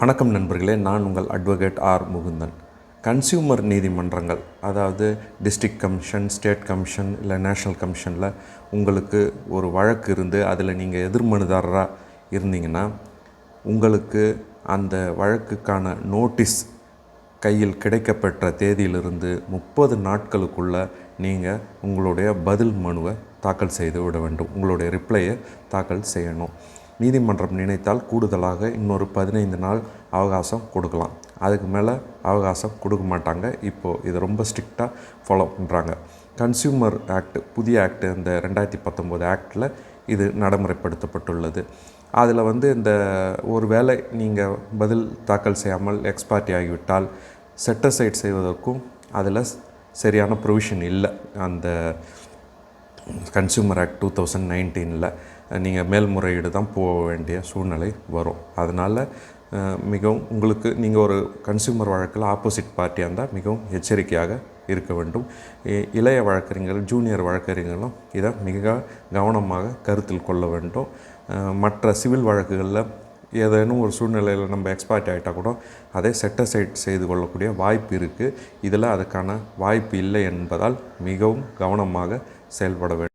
வணக்கம் நண்பர்களே, நான் உங்கள் அட்வொகேட் ஆர் முகுந்தன். கன்சியூமர் நீதிமன்றங்கள், அதாவது டிஸ்ட்ரிக்ட் கமிஷன், ஸ்டேட் கமிஷன் இல்லை நேஷ்னல் கமிஷனில் உங்களுக்கு ஒரு வழக்கு இருந்து அதில் நீங்கள் எதிர்மனுதாரராக இருந்தீங்கன்னா உங்களுக்கு அந்த வழக்குக்கான நோட்டீஸ் கையில் கிடைக்கப்பெற்ற தேதியிலிருந்து 30 நாட்களுக்குள்ளே நீங்கள் உங்களுடைய பதில் மனுவை தாக்கல் செய்து விட வேண்டும். உங்களுடைய ரிப்ளையை தாக்கல் செய்யணும். நீதிமன்றம் நினைத்தால் கூடுதலாக இன்னொரு 15 நாள் அவகாசம் கொடுக்கலாம். அதுக்கு மேலே அவகாசம் கொடுக்க மாட்டாங்க. இப்போது இதை ரொம்ப ஸ்ட்ரிக்டாக ஃபாலோ பண்ணுறாங்க. கன்சியூமர் ஆக்ட், புதிய ஆக்ட், இந்த 2019 ஆக்டில் இது நடைமுறைப்படுத்தப்பட்டுள்ளது. அதில் இந்த ஒரு வேளை நீங்கள் பதில் தாக்கல் செய்யாமல் எக்ஸ்பார்ட்டி ஆகிவிட்டால் செட்டசைட் செய்வதற்கும் அதில் சரியான ப்ரொவிஷன் இல்லை. அந்த கன்சியூமர் ஆக்ட் 2019 நீங்கள் மேல்முறையீடு தான் போக வேண்டிய சூழ்நிலை வரும். அதனால் மிகவும் நீங்கள் ஒரு கன்சியூமர் வழக்கில் ஆப்போசிட் பார்ட்டியாக இருந்தால் மிகவும் எச்சரிக்கையாக இருக்க வேண்டும். இளைய வழக்கறிஞர்கள், ஜூனியர் வழக்கறிஞர்களும் இதை மிக கவனமாக கருத்தில் கொள்ள வேண்டும். மற்ற சிவில் வழக்குகளில் ஏதேனும் ஒரு சூழ்நிலையில் நம்ம எக்ஸ்பார்ட்டி ஆகிட்டால் கூட அதை செட்டசைட் செய்து கொள்ளக்கூடிய வாய்ப்பு இருக்குது. இதில் அதுக்கான வாய்ப்பு இல்லை என்பதால் மிகவும் கவனமாக செயல்பட வேண்டும்.